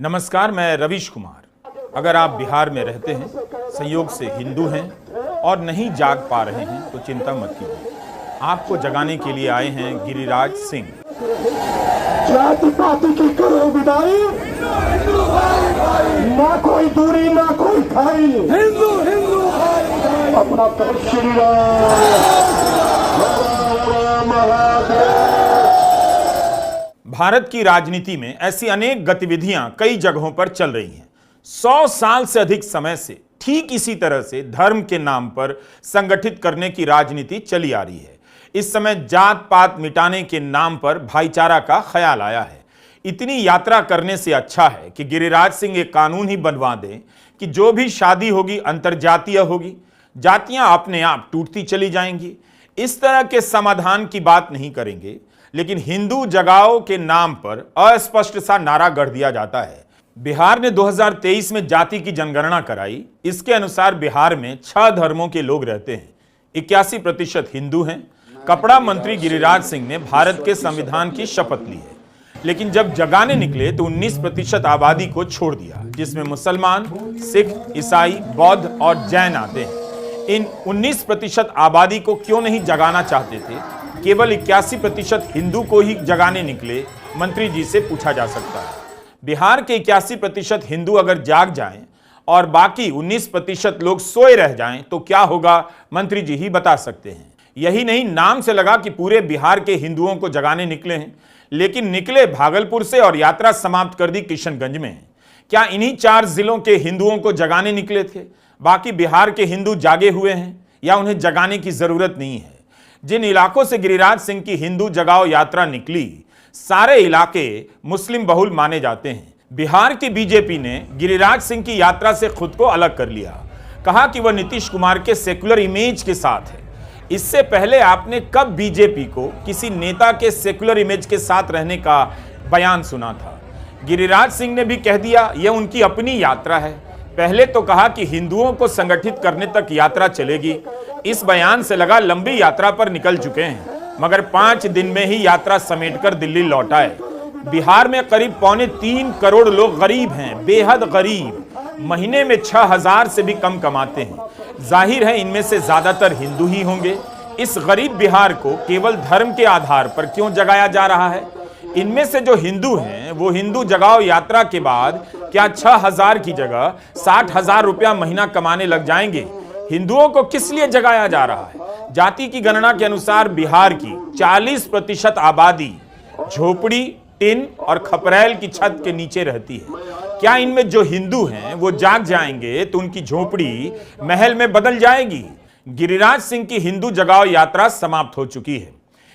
नमस्कार, मैं रवीश कुमार। अगर आप बिहार में रहते हैं, संयोग से हिंदू हैं और नहीं जाग पा रहे हैं तो चिंता मत कीजिए। आपको जगाने के लिए आए हैं गिरिराज सिंह। जाति पाति की करो विदाई, ना कोई दूरी ना कोई खाई, हिंदू हिंदू अपना श्री भारत की राजनीति में ऐसी अनेक गतिविधियां कई जगहों पर चल रही हैं। 100 साल से अधिक समय से ठीक इसी तरह से धर्म के नाम पर संगठित करने की राजनीति चली आ रही है। इस समय जात पात मिटाने के नाम पर भाईचारा का ख्याल आया है। इतनी यात्रा करने से अच्छा है कि गिरिराज सिंह एक कानून ही बनवा दें कि जो भी शादी होगी अंतरजातीय होगी, जातियां अपने आप टूटती चली जाएंगी। इस तरह के समाधान की बात नहीं करेंगे, लेकिन हिंदू जगाओ के नाम पर अस्पष्ट सा नारा गढ़ दिया जाता है। बिहार ने 2023 में जाति की जनगणना कराई। इसके अनुसार बिहार में 6 धर्मों के लोग रहते हैं। 81% हिंदू हैं। कपड़ा मंत्री गिरिराज सिंह ने भारत के संविधान की शपथ ली है, लेकिन जब जगाने निकले तो 19% आबादी को छोड़ दिया, जिसमें मुसलमान, सिख, ईसाई, बौद्ध और जैन आते हैं। इन 19% आबादी को क्यों नहीं जगाना चाहते थे? केवल 81% हिंदू को ही जगाने निकले, मंत्री जी से पूछा जा सकता है। बिहार के 81% हिंदू अगर जाग जाएं और बाकी 19% लोग सोए रह जाएं तो क्या होगा, मंत्री जी ही बता सकते हैं। यही नहीं, नाम से लगा कि पूरे बिहार के हिंदुओं को जगाने निकले हैं, लेकिन निकले भागलपुर से और यात्रा समाप्त कर दी किशनगंज में। क्या इन्हीं 4 जिलों के हिंदुओं को जगाने निकले थे? बाकी बिहार के हिंदू जागे हुए हैं या उन्हें जगाने की जरूरत नहीं है? जिन इलाकों से गिरिराज सिंह की हिंदू जगाओ यात्रा निकली, सारे इलाके मुस्लिम बहुल माने जाते हैं। बिहार की बीजेपी ने गिरिराज सिंह की यात्रा से खुद को अलग कर लिया। कहा कि वह नीतीश कुमार के सेकुलर इमेज के साथ है। इससे पहले आपने कब बीजेपी को किसी नेता के सेकुलर इमेज के साथ रहने का बयान सुना था? गिरिराज सिंह ने भी कह दिया यह उनकी अपनी यात्रा है। पहले तो कहा कि हिंदुओं को संगठित करने तक यात्रा चलेगी। इस बयान से लगा लंबी यात्रा पर निकल चुके हैं, मगर 5 दिन में ही यात्रा समेटकर दिल्ली लौट आए। बिहार में करीब 3.25 करोड़ लोग गरीब हैं, बेहद गरीब। महीने में 6,000 से भी कम कमाते हैं। जाहिर है इनमें से ज्यादातर हिंदू ही होंगे। इस गरीब बिहार को केवल धर्म के आधार पर क्यों जगाया जा रहा है? इनमें से जो हिंदू हैं वो हिंदू जगाओ यात्रा के बाद क्या 6,000 की जगह 60,000 रुपया महीना कमाने लग जाएंगे? हिंदुओं को किस लिए जगाया जा रहा है? जाति की गणना के अनुसार बिहार की 40% आबादी झोपड़ी, टिन और खपरेल की छत के नीचे रहती है। क्या इनमें जो हिंदू हैं वो जाग जाएंगे तो उनकी झोपड़ी महल में बदल जाएगी? गिरिराज सिंह की हिंदू जगाओ यात्रा समाप्त हो चुकी है।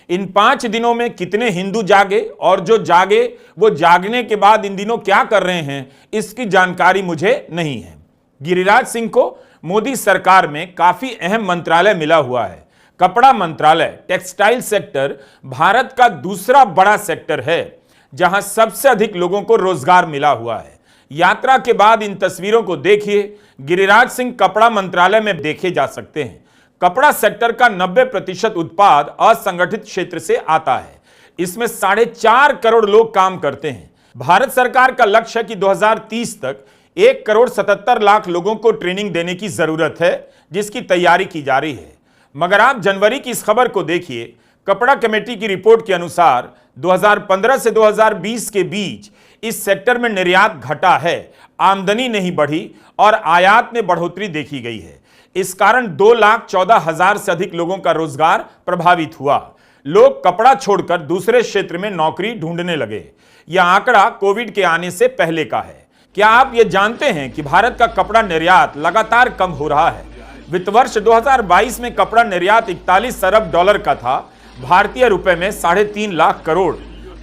इन 5 दिनों में कितने हिंदू जागे और जो जागे वो जागने के बाद इन दिनों क्या कर रहे हैं, इसकी जानकारी मुझे नहीं है। गिरिराज सिंह को मोदी सरकार में काफी अहम मंत्रालय मिला हुआ है। कपड़ा मंत्रालय, टेक्सटाइल सेक्टर भारत का दूसरा बड़ा सेक्टर है जहां सबसे अधिक लोगों को रोजगार मिला हुआ है। यात्रा के बाद इन तस्वीरों को देखिए। गिरिराज सिंह कपड़ा मंत्रालय में देखे जा सकते हैं। कपड़ा सेक्टर का 90% उत्पाद असंगठित क्षेत्र से आता है। इसमें 4.5 करोड़ लोग काम करते हैं। भारत सरकार का लक्ष्य है कि 2030 तक 1 करोड़ 77 लाख लोगों को ट्रेनिंग देने की जरूरत है, जिसकी तैयारी की जा रही है। मगर आप जनवरी की इस खबर को देखिए। कपड़ा कमेटी की रिपोर्ट के अनुसार 2015 से 2020 के बीच इस सेक्टर में निर्यात घटा है, आमदनी नहीं बढ़ी और आयात में बढ़ोतरी देखी गई है। इस कारण 2,14,000 से अधिक लोगों का रोजगार प्रभावित हुआ। लोग कपड़ा छोड़कर दूसरे क्षेत्र में नौकरी ढूंढने लगे। यह आंकड़ा कोविड के आने से पहले का है। क्या आप ये जानते हैं कि भारत का कपड़ा निर्यात लगातार कम हो रहा है? वित्त वर्ष 2022 में कपड़ा निर्यात 41 अरब डॉलर का था, भारतीय रुपए में 3.5 लाख करोड़।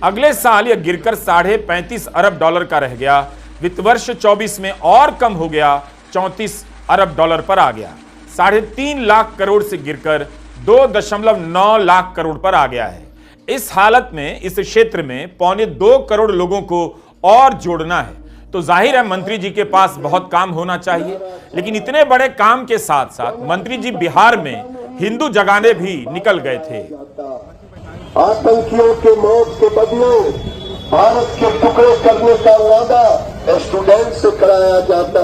अगले साल यह गिरकर 35.5 अरब डॉलर का रह गया। वित्त वर्ष 24 में और कम हो गया, 34 अरब डॉलर पर आ गया। 3.5 लाख करोड़ से गिरकर 2.9 लाख करोड़ पर आ गया है। इस हालत में इस क्षेत्र में 1.25 करोड़ लोगों को और जोड़ना है, तो जाहिर है मंत्री जी के पास बहुत काम होना चाहिए। लेकिन इतने बड़े काम के साथ साथ मंत्री जी बिहार में हिंदू जगाने भी निकल गए थे। आतंकियों के मौत के बदले भारत के टुकड़े करने का वादा स्टूडेंट से कराया जाता।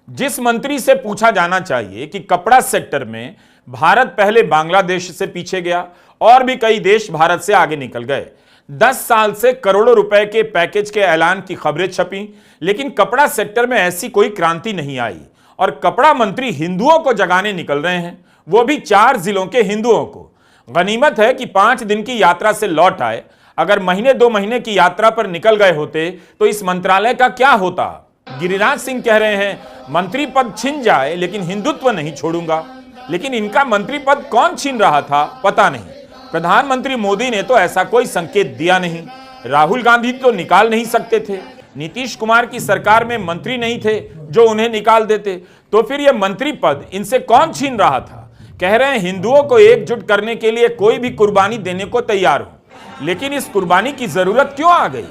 जिस मंत्री से पूछा जाना चाहिए कि कपड़ा सेक्टर में भारत पहले बांग्लादेश से पीछे गया और भी कई देश भारत से आगे निकल गए। 10 साल से करोड़ों रुपए के पैकेज के ऐलान की खबरें छपी, लेकिन कपड़ा सेक्टर में ऐसी कोई क्रांति नहीं आई और कपड़ा मंत्री हिंदुओं को जगाने निकल रहे हैं, वो भी 4 जिलों के हिंदुओं को। गनीमत है कि 5 दिन की यात्रा से लौट आए। अगर महीने 2 महीने की यात्रा पर निकल गए होते तो इस मंत्रालय का क्या होता। गिरिराज सिंह कह रहे हैं मंत्री पद छिन जाए लेकिन हिंदुत्व नहीं छोड़ूंगा, लेकिन इनका मंत्री पद कौन छीन रहा था पता नहीं। प्रधानमंत्री मोदी ने तो ऐसा कोई संकेत दिया नहीं, राहुल गांधी तो निकाल नहीं सकते थे, नीतीश कुमार की सरकार में मंत्री नहीं थे जो उन्हें निकाल देते, तो फिर यह मंत्री पद इनसे कौन छीन रहा था। कह रहे हैं हिंदुओं को एकजुट करने के लिए कोई भी कुर्बानी देने को तैयार हूं, लेकिन इस कुर्बानी की जरूरत क्यों आ गई।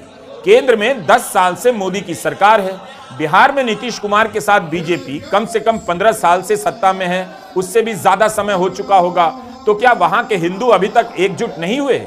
केंद्र में 10 साल से मोदी की सरकार है, बिहार में नीतीश कुमार के साथ बीजेपी कम से कम 15 साल से सत्ता में है, उससे भी ज्यादा समय हो चुका होगा, तो क्या वहां के हिंदू अभी तक एकजुट नहीं हुए।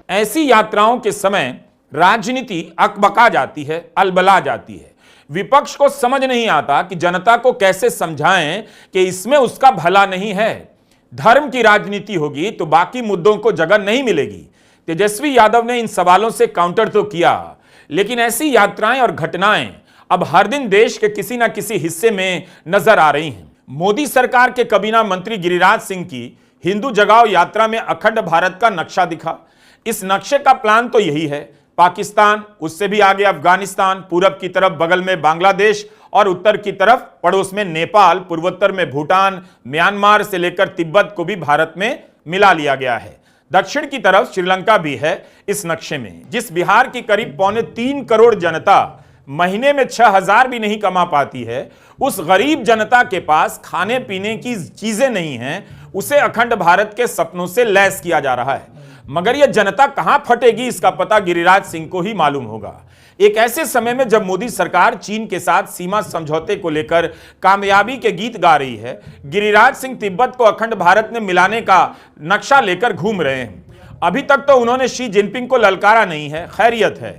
ऐसी यात्राओं के समय राजनीति अकबका जाती है, अलबला जाती है। विपक्ष को समझ नहीं आता कि जनता को कैसे समझाएं कि इसमें उसका भला नहीं है। धर्म की राजनीति होगी तो बाकी मुद्दों को जगह नहीं मिलेगी। तेजस्वी यादव ने इन सवालों से काउंटर तो किया, लेकिन ऐसी यात्राएं और घटनाएं अब हर दिन देश के किसी न किसी हिस्से में नजर आ रही हैं। मोदी सरकार के काबीना मंत्री गिरिराज सिंह की हिंदू जगाओ यात्रा में अखंड भारत का नक्शा दिखा। इस नक्शे का प्लान तो यही है, पाकिस्तान, उससे भी आगे अफगानिस्तान, पूरब की तरफ बगल में बांग्लादेश और उत्तर की तरफ पड़ोस में नेपाल, पूर्वोत्तर में भूटान, म्यांमार से लेकर तिब्बत को भी भारत में मिला लिया गया है। दक्षिण की तरफ श्रीलंका भी है इस नक्शे में। जिस बिहार की करीब 3.25 करोड़ जनता महीने में 6,000 भी नहीं कमा पाती है, उस गरीब जनता के पास खाने पीने की चीजें नहीं हैं, उसे अखंड भारत के सपनों से लैस किया जा रहा है। मगर यह जनता कहां फटेगी इसका पता गिरिराज सिंह को ही मालूम होगा। एक ऐसे समय में जब मोदी सरकार चीन के साथ सीमा समझौते को लेकर कामयाबी के गीत गा रही है, गिरिराज सिंह तिब्बत को अखंड भारत में मिलाने का नक्शा लेकर घूम रहे हैं। अभी तक तो उन्होंने शी जिनपिंग को ललकारा नहीं है, खैरियत है।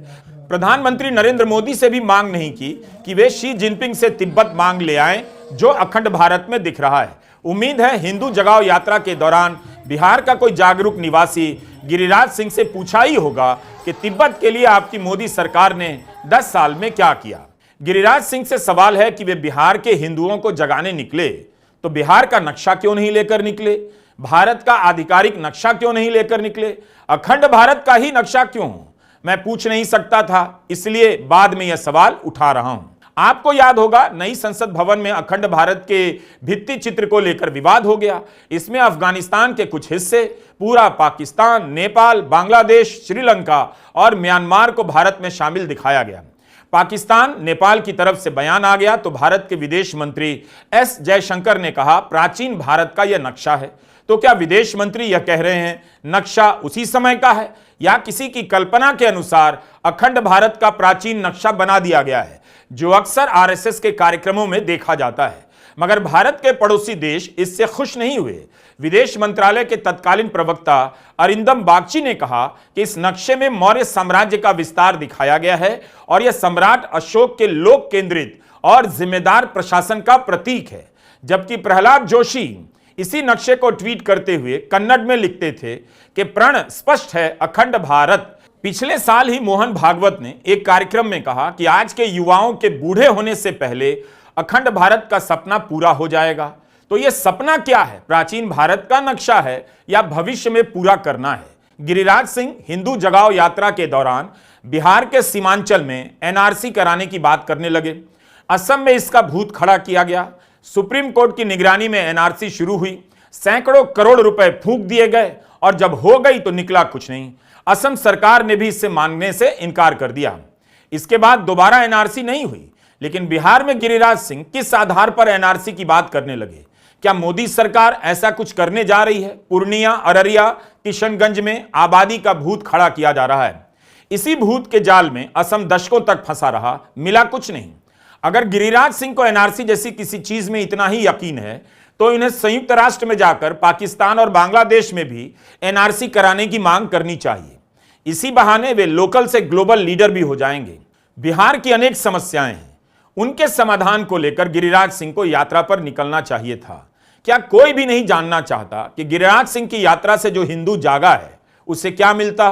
प्रधानमंत्री नरेंद्र मोदी से भी मांग नहीं की कि वे शी जिनपिंग से तिब्बत मांग ले आएं, जो अखंड भारत में दिख रहा है। उम्मीद है हिंदू जगाओ यात्रा के दौरान बिहार का कोई जागरूक निवासी गिरिराज सिंह से पूछा ही होगा कि तिब्बत के लिए आपकी मोदी सरकार ने 10 साल में क्या किया। गिरिराज सिंह से सवाल है कि वे बिहार के हिंदुओं को जगाने निकले तो बिहार का नक्शा क्यों नहीं लेकर निकले, भारत का आधिकारिक नक्शा क्यों नहीं लेकर निकले, अखंड भारत का ही नक्शा क्यों। मैं पूछ नहीं सकता था, इसलिए बाद में यह सवाल उठा रहा हूं। आपको याद होगा नई संसद भवन में अखंड भारत के भित्ति चित्र को लेकर विवाद हो गया। इसमें अफगानिस्तान के कुछ हिस्से, पूरा पाकिस्तान, नेपाल, बांग्लादेश, श्रीलंका और म्यांमार को भारत में शामिल दिखाया गया। पाकिस्तान, नेपाल की तरफ से बयान आ गया तो भारत के विदेश मंत्री एस जयशंकर ने कहा प्राचीन भारत का यह नक्शा है। तो क्या विदेश मंत्री यह कह रहे हैं नक्शा उसी समय का है या किसी की कल्पना के अनुसार अखंड भारत का प्राचीन नक्शा बना दिया गया है, जो अक्सर आरएसएस के कार्यक्रमों में देखा जाता है। मगर भारत के पड़ोसी देश इससे खुश नहीं हुए। विदेश मंत्रालय के तत्कालीन प्रवक्ता अरिंदम बागची ने कहा कि इस नक्शे में मौर्य साम्राज्य का विस्तार दिखाया गया है और यह सम्राट अशोक के लोक केंद्रित और जिम्मेदार प्रशासन का प्रतीक है। जबकि प्रहलाद जोशी इसी नक्शे को ट्वीट करते हुए कन्नड़ में लिखते थे कि प्रण स्पष्ट है अखंड भारत। पिछले साल ही मोहन भागवत ने एक कार्यक्रम में कहा कि आज के युवाओं के बूढ़े होने से पहले अखंड भारत का सपना पूरा हो जाएगा। तो यह सपना क्या है, प्राचीन भारत का नक्शा है या भविष्य में पूरा करना है। गिरिराज सिंह हिंदू जगाओ यात्रा के दौरान बिहार के सीमांचल में एनआरसी कराने की बात करने लगे। असम में इसका भूत खड़ा किया गया। सुप्रीम कोर्ट की निगरानी में एनआरसी शुरू हुई, सैकड़ों करोड़ रुपए फूंक दिए गए और जब हो गई तो निकला कुछ नहीं। असम सरकार ने भी इससे मांगने से इनकार कर दिया। इसके बाद दोबारा एनआरसी नहीं हुई। लेकिन बिहार में गिरिराज सिंह किस आधार पर एनआरसी की बात करने लगे? क्या मोदी सरकार ऐसा कुछ करने जा रही है? पूर्णिया, अररिया, किशनगंज में आबादी का भूत खड़ा किया जा रहा है। इसी भूत के जाल में असम दशकों तक फंसा रहा, मिला कुछ नहीं। अगर गिरिराज सिंह को एनआरसी जैसी किसी चीज में इतना ही यकीन है तो इन्हें संयुक्त राष्ट्र में जाकर पाकिस्तान और बांग्लादेश में भी एनआरसी कराने की मांग करनी चाहिए। इसी बहाने वे लोकल से ग्लोबल लीडर भी हो जाएंगे। बिहार की अनेक समस्याएं हैं, उनके समाधान को लेकर गिरिराज सिंह को यात्रा पर निकलना चाहिए था। क्या कोई भी नहीं जानना चाहता कि गिरिराज सिंह की यात्रा से जो हिंदू जागा है उसे क्या मिलता?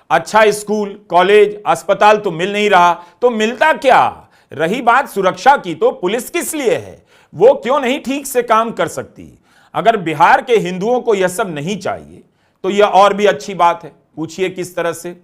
अच्छा स्कूल, कॉलेज, अस्पताल तो मिल नहीं रहा, तो मिलता क्या? रही बात सुरक्षा की, तो पुलिस किस लिए है? वो क्यों नहीं ठीक से काम कर सकती? अगर बिहार के हिंदुओं को यह सब नहीं चाहिए तो यह और भी अच्छी बात है। पूछिए किस तरह से?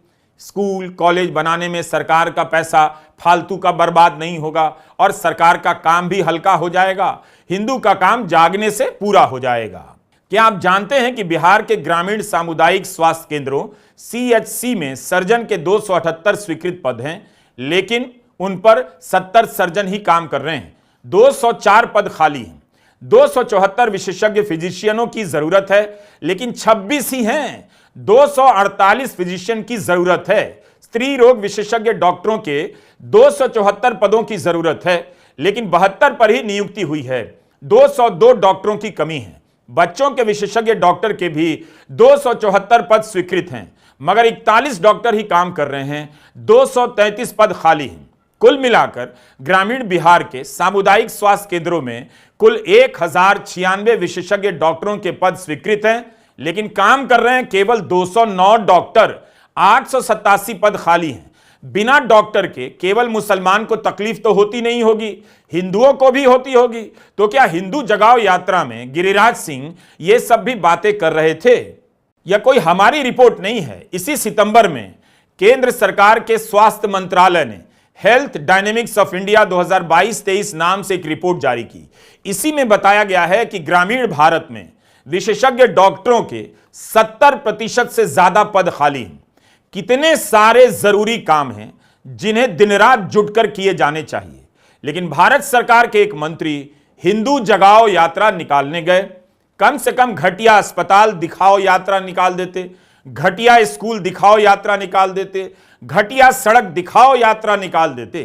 स्कूल, कॉलेज बनाने में सरकार का पैसा फालतू का बर्बाद नहीं होगा और सरकार का काम भी हल्का हो जाएगा। हिंदू का काम जागने से पूरा हो जाएगा। क्या आप जानते हैं कि बिहार के ग्रामीण सामुदायिक स्वास्थ्य केंद्रों CHC में सर्जन के 278 स्वीकृत पद हैं, लेकिन उन पर 70 सर्जन ही काम कर रहे हैं। 204 पद खाली हैं। 274 विशेषज्ञ फिजिशियनों की जरूरत है, लेकिन 26 ही हैं। 248 फिजिशियन की जरूरत है। स्त्री रोग विशेषज्ञ डॉक्टरों के 274 पदों की जरूरत है, लेकिन 72 पर ही नियुक्ति हुई है। 202 डॉक्टरों की कमी है। बच्चों के विशेषज्ञ डॉक्टर के भी 274 पद स्वीकृत हैं, मगर 41 डॉक्टर ही काम कर रहे हैं। 233 पद खाली हैं। कुल मिलाकर ग्रामीण बिहार के सामुदायिक स्वास्थ्य केंद्रों में कुल 1096 विशेषज्ञ डॉक्टरों के पद स्वीकृत हैं, लेकिन काम कर रहे हैं केवल 209 डॉक्टर। 887 पद खाली हैं। बिना डॉक्टर के केवल मुसलमान को तकलीफ तो होती नहीं होगी, हिंदुओं को भी होती होगी। तो क्या हिंदू जगाओ यात्रा में गिरिराज सिंह ये सब भी बातें कर रहे थे? यह कोई हमारी रिपोर्ट नहीं है। इसी सितंबर में केंद्र सरकार के स्वास्थ्य मंत्रालय ने हेल्थ डायनेमिक्स ऑफ इंडिया 2022-23 नाम से एक रिपोर्ट जारी की। इसी में बताया गया है कि ग्रामीण भारत में विशेषज्ञ डॉक्टरों के 70% से ज्यादा पद खाली हैं। कितने सारे जरूरी काम हैं जिन्हें दिन रात जुटकर किए जाने चाहिए, लेकिन भारत सरकार के एक मंत्री हिंदू जगाओ यात्रा निकालने गए। कम से कम घटिया अस्पताल दिखाओ यात्रा निकाल देते, घटिया स्कूल दिखाओ यात्रा निकाल देते, घटिया सड़क दिखाओ यात्रा निकाल देते।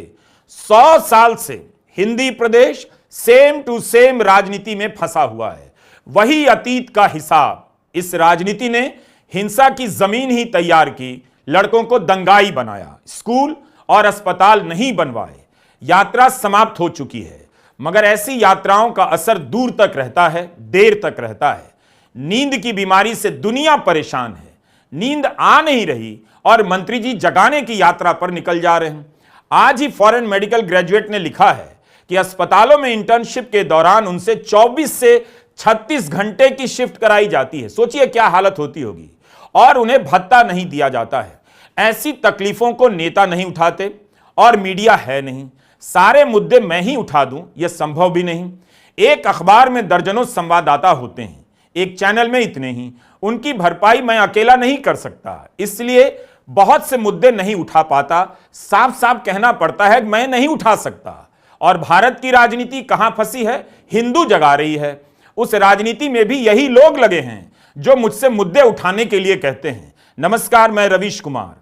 100 साल से हिंदी प्रदेश सेम टू सेम राजनीति में फंसा हुआ है। वही अतीत का हिसाब। इस राजनीति ने हिंसा की जमीन ही तैयार की, लड़कों को दंगाई बनाया, स्कूल और अस्पताल नहीं बनवाए। यात्रा समाप्त हो चुकी है, मगर ऐसी यात्राओं का असर दूर तक रहता है, देर तक रहता है। नींद की बीमारी से दुनिया परेशान है। नींद आ नहीं रही और मंत्री जी जगाने की यात्रा पर निकल जा रहे हैं। आज ही फॉरेन मेडिकल ग्रेजुएट ने लिखा है कि अस्पतालों में इंटर्नशिप के दौरान उनसे 24 से 36 घंटे की शिफ्ट कराई जाती है। सोचिए क्या हालत होती होगी। और उन्हें भत्ता नहीं दिया जाता है। ऐसी तकलीफों को नेता नहीं उठाते और मीडिया है नहीं। सारे मुद्दे मैं ही उठा दूं यह संभव भी नहीं। एक अखबार में दर्जनों संवाददाता होते हैं, एक चैनल में इतने ही। उनकी भरपाई मैं अकेला नहीं कर सकता, इसलिए बहुत से मुद्दे नहीं उठा पाता। साफ साफ कहना पड़ता है मैं नहीं उठा सकता। और भारत की राजनीति कहां फंसी है? हिंदू जगा रही है। उस राजनीति में भी यही लोग लगे हैं जो मुझसे मुद्दे उठाने के लिए कहते हैं। नमस्कार, मैं रवीश कुमार।